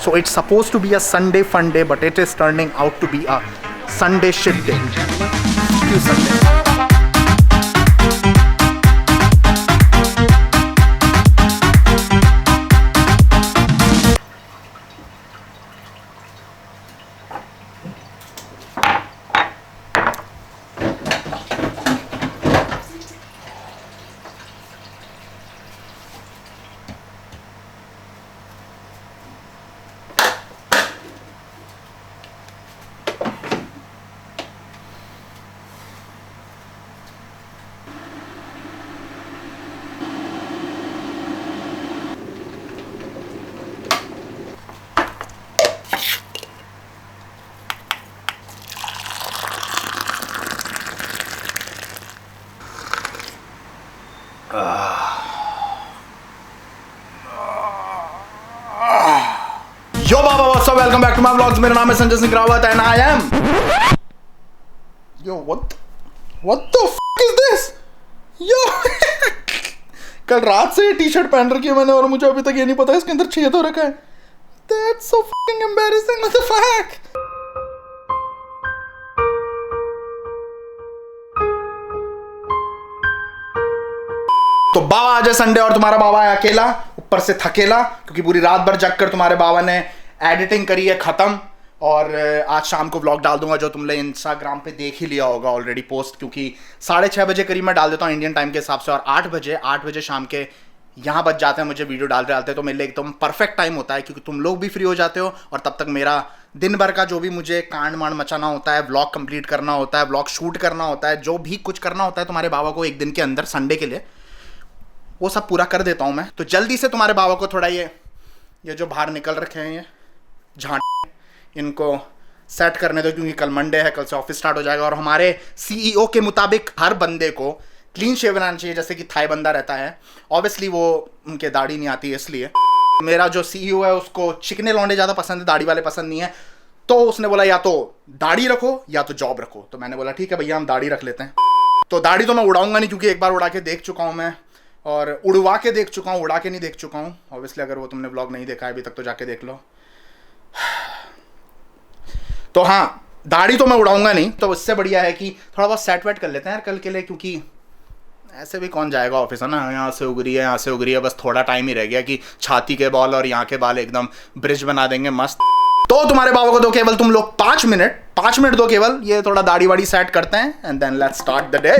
So it's supposed to be a Sunday fun day, but it is turning out to be a Sunday shit day. Fuck you, Sunday. Yo Baba, what's up? Welcome back to my vlogs. मेरा नाम है Sanjay Singh Rawat and I am Yo what the fuck is this? Yo कल रात से ये T shirt पहन रखी है मैंने और मुझे अभी तक ये नहीं पता इसके अंदर छेद हो रखा है. That's so fucking embarrassing. What the fuck? तो बाबा आज है संडे और तुम्हारा बाबा है अकेला, ऊपर से थकेला, क्योंकि पूरी रात भर जग कर तुम्हारे बाबा ने एडिटिंग करी है खत्म. और आज शाम को व्लॉग डाल दूंगा जो तुमने इंस्टाग्राम पे देख ही लिया होगा ऑलरेडी पोस्ट, क्योंकि 6:30 बजे करीब मैं डाल देता हूँ इंडियन टाइम के हिसाब से, और 8 बजे शाम के यहाँ बच जाते हैं मुझे वीडियो डालते तो मेरे लिए एकदम परफेक्ट टाइम होता है, क्योंकि तुम लोग भी फ्री हो जाते हो और तब तक मेरा दिन भर का जो भी मुझे कांड मांड मचाना होता है, व्लॉग कंप्लीट करना होता है, व्लॉग शूट करना होता है, जो भी कुछ करना होता है तुम्हारे बाबा को एक दिन के अंदर संडे के लिए, वो सब पूरा कर देता हूँ मैं. तो जल्दी से तुम्हारे बाबा को थोड़ा ये जो बाहर निकल रखे हैं ये झांट, इनको सेट करने दो, क्योंकि कल मंडे है, कल से ऑफिस स्टार्ट हो जाएगा. और हमारे सीईओ के मुताबिक हर बंदे को क्लीन शेव रहना चाहिए, जैसे कि थाई बंदा रहता है. ऑब्वियसली वो उनके दाढ़ी नहीं आती है इसलिए. मेरा जो सीईओ है उसको चिकने लौंडे ज़्यादा पसंद है, दाढ़ी वाले पसंद नहीं है. तो उसने बोला या तो दाढ़ी रखो या तो जॉब रखो. तो मैंने बोला ठीक है भैया हम दाढ़ी रख लेते हैं. तो दाढ़ी तो मैं उड़ाऊंगा नहीं, क्योंकि एक बार उड़ा के देख चुका हूँ मैं, और उड़वा के देख चुका हूँ, उड़ा के नहीं देख चुका हूँ. ऑब्वियसली अगर वो तुमने व्लॉग नहीं देखा है अभी तक तो जाके देख लो. तो हाँ, दाढ़ी तो मैं उड़ाऊंगा नहीं, तो इससे बढ़िया है कि थोड़ा बहुत सेट वेट कर लेते हैं यार कल के लिए, क्योंकि ऐसे भी कौन जाएगा ऑफिस, है ना. यहाँ से उगरी है, यहाँ से उगरी है, बस थोड़ा टाइम ही रह गया कि छाती के बाल और यहाँ के बाल एकदम ब्रिज बना देंगे मस्त. तो तुम्हारे बाबा को दो केवल तुम लोग 5 मिनट दो केवल, ये थोड़ा दाढ़ी वाड़ी सेट करते हैं and then let's start the day.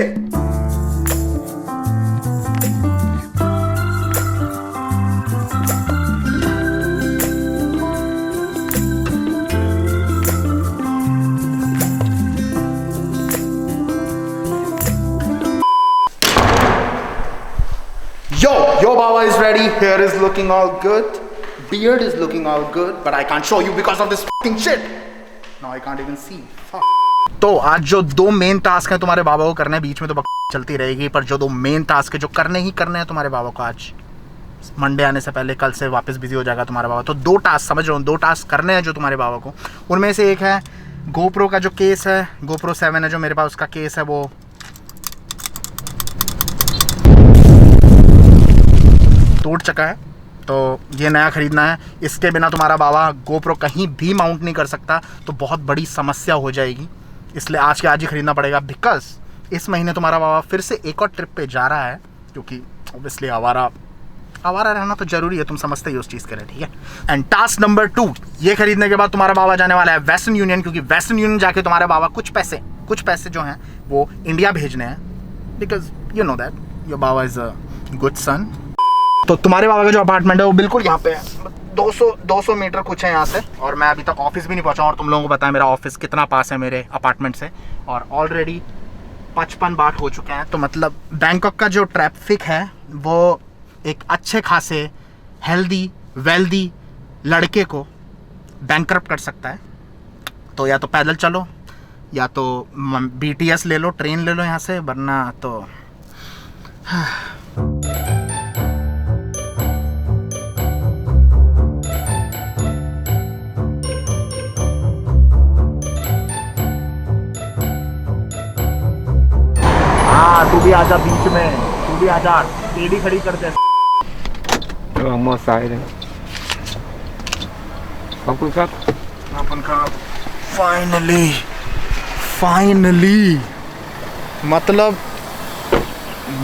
Yo Baba is ready. Hair is looking all good. Beard is looking all good, but I can't show you because of this fucking shit. Now I can't even see. Fuck. तो आज जो 2 main task हैं तुम्हारे बाबा को करने हैं, बीच में तो चलती रहेगी, पर जो 2 मेन टास्क है जो करने ही करने हैं तुम्हारे बाबा को आज, मंडे आने से पहले, कल से वापस बिजी हो जाएगा तुम्हारा बाबा. तो 2 टास्क समझ रहे हो, 2 टास्क करने हैं जो तुम्हारे बाबा को. उनमें से एक है GoPro का जो केस है, GoPro 7 है जो मेरे पास, उसका केस है वो टूट चुका है, तो ये नया ख़रीदना है. इसके बिना तुम्हारा बाबा GoPro कहीं भी माउंट नहीं कर सकता, तो बहुत बड़ी समस्या हो जाएगी. इसलिए आज के आज ही ख़रीदना पड़ेगा, बिकॉज इस महीने तुम्हारा बाबा फिर से एक और ट्रिप पे जा रहा है, क्योंकि ऑब्वियसली आवारा रहना तो ज़रूरी है, तुम समझते ही उस चीज़ के लिए, ठीक है. एंड टास्क नंबर 2, ये खरीदने के बाद तुम्हारा बाबा जाने वाला है वेस्टर्न यूनियन, क्योंकि वेस्टर्न यूनियन जाके तुम्हारे बाबा कुछ पैसे जो हैं वो इंडिया भेजने हैं, because you know that your baba is a good son. तो तुम्हारे बाबा का जो अपार्टमेंट है वो बिल्कुल यहाँ पे है, 200 मीटर कुछ है यहाँ से, और मैं अभी तक ऑफिस भी नहीं पहुँचा. और तुम लोगों को पता है मेरा ऑफिस कितना पास है मेरे अपार्टमेंट से, और ऑलरेडी 55 बार हो चुके हैं. तो मतलब बैंकॉक का जो ट्रैफिक है वो एक अच्छे खासे हेल्दी वेल्दी लड़के को बैंकरप्ट कर सकता है. तो या तो पैदल चलो या तो BTS ले लो, ट्रेन ले लो यहाँ से, वरना तो तू भी आजा बीच में, तू भी आजा, टेढ़ी खड़ी कर दे. ขอบคุณครับ अपन का फाइनली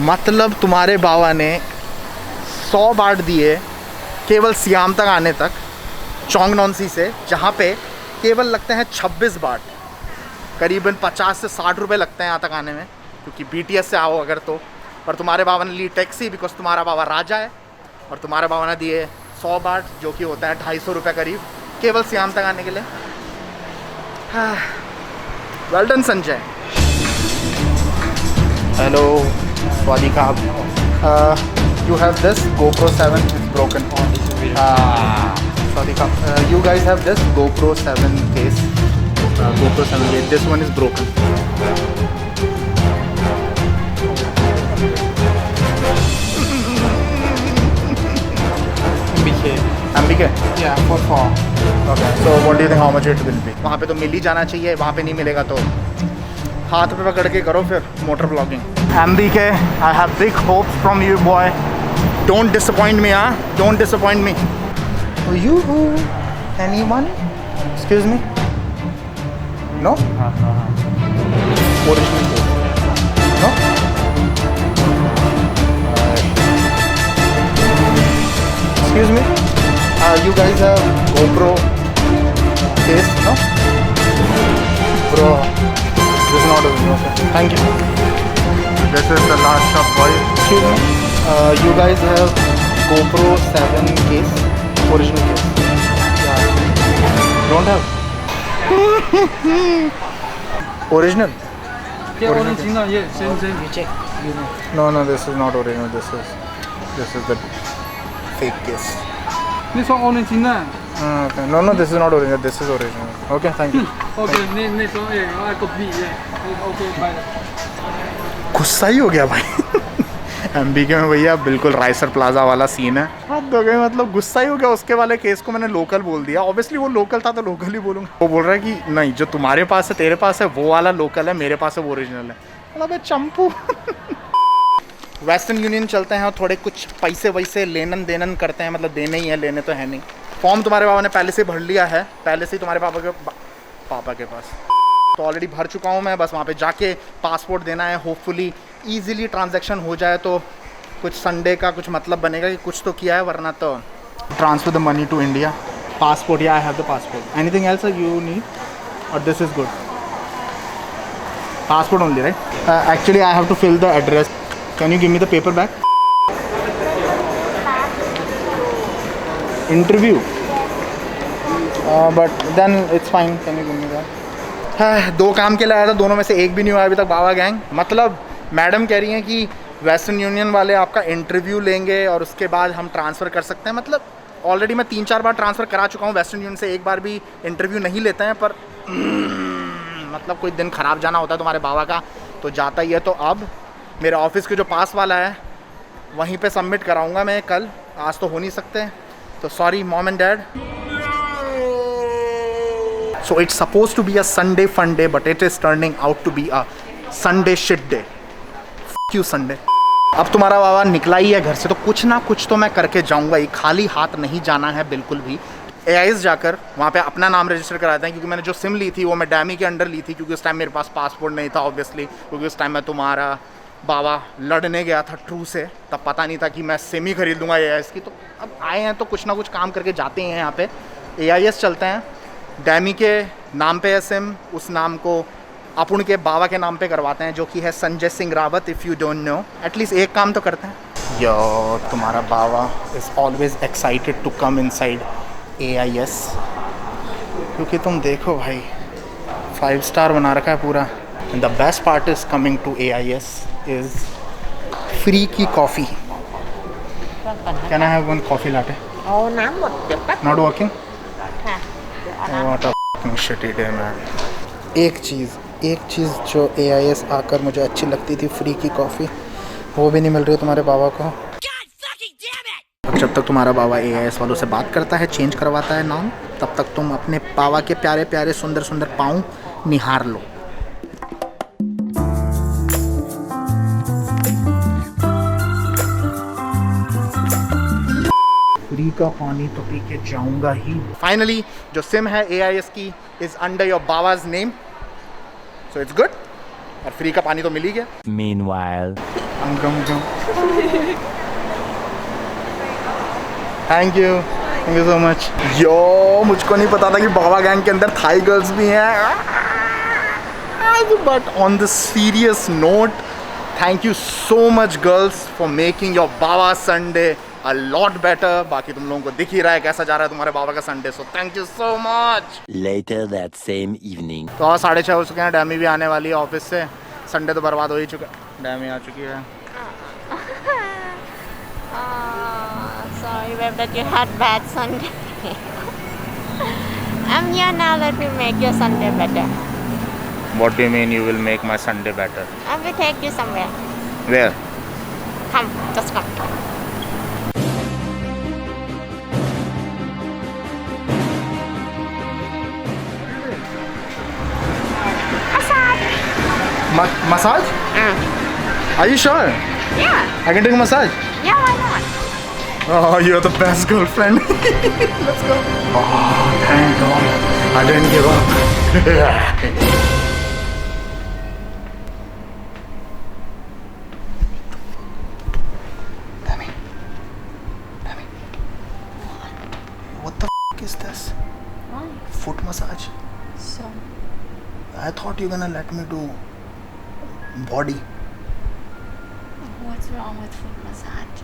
मतलब तुम्हारे बाबा ने 100 बाट दिए केवल सियाम तक आने तक, चोंगनॉन्सी से, जहाँ पे केवल लगते हैं 26 बाट, करीबन 50 से 60 रुपए लगते हैं यहाँ तक आने में, क्योंकि BTS से आओ अगर तो। पर तुम्हारे बाबा ने ली टैक्सी, बिकॉज तुम्हारा बाबा राजा है, और तुम्हारे बाबा ने दिए 100 बाट, जो कि होता है 250 रुपये करीब, केवल सियाम तक आने के लिए। Well done Sanjay. Hello Swadika, you have this GoPro 7, it's broken. Sorry, you guys have this GoPro 7 case. GoPro 7 case. This one is broken. MBK? Yeah, 4. Okay. So what do you think how much it will be? वहाँ पे तो मिल ही जाना चाहिए, वहाँ पे नहीं मिलेगा तो हाथ पे पकड़ के करो फिर motor blogging. MBK, I have big hopes from you, boy. Don't disappoint me, huh? Don't disappoint me. Oh, you? Anyone? Excuse me? No? Original code. No? Excuse me? You guys have GoPro case? No? Bro, this is not original. Okay. Thank you. This is the last shop, boy. Excuse me. You guys have GoPro 7 case, original case. Yeah. Don't have. Original. Yeah, original. Yeah, same. You check. You know. No, this is not original. This is the fake case. This one original. Okay. No, this is not original. This is original. Okay, thank you. Okay, next one. Yeah, I copy. Yeah. Okay, bye. गुस्सा ही हो गया भाई। MBK में भैया बिल्कुल राइसर plaza वाला scene है। हद हो गई, मतलब गुस्सा ही हो गया। उसके वाले केस को मैंने लोकल बोल दिया। ऑब्वियसली वो लोकल था तो लोकल ही बोलूँगा। वो बोल रहा है कि नहीं, जो तुम्हारे पास है, तेरे पास है, वो वाला लोकल है, मेरे पास है वो ओरिजिनल है। मतलब चंपू। वेस्टर्न यूनियन चलते हैं और थोड़े कुछ पैसे वैसे लेनन देनन करते हैं, मतलब देने ही है, लेने तो है नहीं। फॉर्म तुम्हारे बाबा ने पहले से भर लिया है, पहले से ही तुम्हारे पापा के पास तो ऑलरेडी भर चुका हूँ मैं। बस वहाँ पे जाके पासपोर्ट देना है। होपफुली ईजिली ट्रांजैक्शन हो जाए तो कुछ संडे का कुछ मतलब बनेगा कि कुछ तो किया है, वरना तो transfer the money to India. Passport, या I have the passport. Anything else you need or this is good? Passport only, right? Actually I have to fill the address. Can you give me the paper back? Interview, but then it's fine. Can you give me that? 2 काम के लिए आया था, दोनों में से एक भी नहीं हुआ अभी तक। बाबा गैंग, मतलब मैडम कह रही हैं कि वेस्टर्न यूनियन वाले आपका इंटरव्यू लेंगे और उसके बाद हम ट्रांसफ़र कर सकते हैं। मतलब ऑलरेडी मैं 3-4 बार ट्रांसफ़र करा चुका हूँ वेस्टर्न यूनियन से, एक बार भी इंटरव्यू नहीं लेते हैं। पर मतलब कोई दिन ख़राब जाना होता है तुम्हारे बाबा का तो जाता ही है। तो अब मेरे ऑफिस के जो पास वाला है वहीं पे सबमिट कराऊँगा मैं कल। आज तो हो नहीं सकते, तो sorry mom and dad. So it's supposed to be a Sunday fun day, but it is turning out to be a Sunday shit day. F you Sunday. अब तुम्हारा बाबा निकला ही है घर से, तो कुछ ना कुछ तो मैं करके जाऊंगा ही। खाली हाथ नहीं जाना है बिल्कुल भी। AIS जाकर वहाँ पे अपना नाम रजिस्टर कराते हैं, क्योंकि मैंने जो सिम ली थी वो मैं डैमी के अंडर ली थी, क्योंकि उस टाइम मेरे पास पासपोर्ट नहीं था ऑब्वियसली, क्योंकि उस टाइम मैं तुम्हारा बाबा लड़ने गया था ट्रू से, तब पता नहीं था कि मैं सिम ही खरीद लूँगा AIS की। तो अब आए हैं तो कुछ ना कुछ काम करके जाते हैं। यहाँ पे AIS चलते हैं, डैमी के नाम पे है सिम, उस नाम को अपुन के बाबा के नाम पे करवाते हैं, जो कि है Sanjay Singh Rawat. If you don't know, at least एक काम तो करते हैं। यो, तुम्हारा baba is always excited to come inside AIS, क्योंकि तुम देखो भाई 5 स्टार बना रखा है पूरा। The best part is coming to AIS is free की coffee. Can I have one coffee latte? Not working? What a fucking shitty day, man. एक चीज़ जो AIS आकर मुझे अच्छी लगती थी, फ्री की कॉफ़ी, वो भी नहीं मिल रही है तुम्हारे बाबा को। अब जब तक तुम्हारा बाबा AIS वालों से बात करता है, चेंज करवाता है नाम, तब तक तुम अपने बाबा के प्यारे प्यारे सुंदर सुंदर पाँव निहार लो। फ्री का पानी तो पी के जाऊंगा ही। फाइनली जो सिम है AIS की is under your baba's name, so it's good. और फ्री का पानी तो मिल ही गया। Meanwhile, thank you so much. Yo मुझको नहीं पता था कि बाबा गैंग के अंदर थाई गर्ल्स भी हैं। But on the serious note, thank you so much girls for making your Baba Sunday a lot better. बाकी तुम लोगों को दिख ही रहा है कैसा जा रहा है तुम्हारे बाबा का Sunday, so thank you so much. later that same evening. तो और 6:30 हो चुके हैं, डैमी भी आने वाली है ऑफिस से। संडे तो बर्बाद हो ही चुका है। डैमी आ चुकी है। Sorry, babe, that you had bad Sunday. I'm here now. Let me make your Sunday better. What do you mean you will make my Sunday better? I will take you somewhere. Where? Come, just come. Massage? Are you sure? Yeah. I can take a massage? Yeah, why not? Oh, you're the best girlfriend. Let's go. Oh, thank God. I didn't give up. Demi. What the is this? Why? Foot massage. So, I thought you were gonna let me do body. what's wrong with foot massage?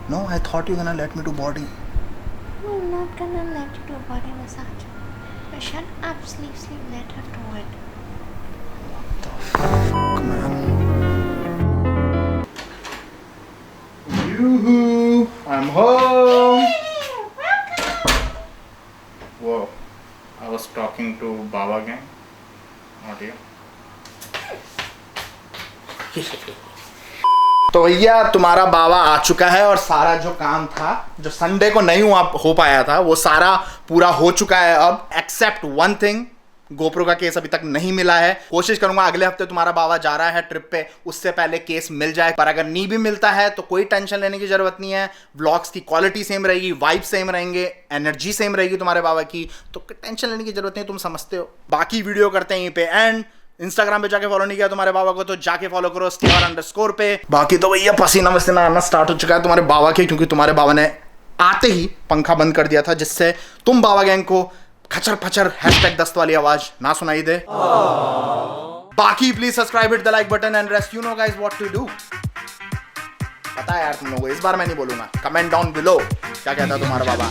No, I thought you were gonna let me do body. No, I'm not gonna let you do body massage. But shut up, sleep, let her do it. Come on. Yoo-hoo! I'm home! Whoa. I was talking to Baba Gang. Not you. तो भैया तुम्हारा बाबा आ चुका है और सारा जो काम था जो संडे को नहीं हो पाया था वो सारा पूरा हो चुका है अब, एक्सेप्ट वन थिंग, गोप्रो का केस अभी तक नहीं मिला है। कोशिश करूंगा अगले हफ्ते तुम्हारा बाबा जा रहा है ट्रिप पे, उससे पहले केस मिल जाए। पर अगर नहीं भी मिलता है तो कोई टेंशन लेने की जरूरत नहीं है। व्लॉग्स की क्वालिटी सेम रहेगी, वाइब सेम रहेंगे, एनर्जी सेम रहेगी तुम्हारे बाबा की, तो टेंशन लेने की जरूरत नहीं, तुम समझते हो। बाकी वीडियो करते हैं यहीं पे एंड। इंस्टाग्राम पे जाके फॉलो नहीं किया तुम्हारे बाबा को तो जाके फॉलो करो __ पे। बाकी तो भैया पसीना वसीना आना स्टार्ट हो चुका है तुम्हारे बाबा के, क्योंकि तुम्हारे बाबा ने आते ही पंखा बंद कर दिया था, जिससे तुम बाबा गैंग को खचर पचर #10 वाली आवाज ना सुनाई दे। बाकी please subscribe, hit the like button and rest, you know guys what to do. पता है यार तुम लोगों को, इस बार मैं नहीं बोलूंगा। कमेंट डाउन बिलो क्या कहता है तुम्हारा बाबा।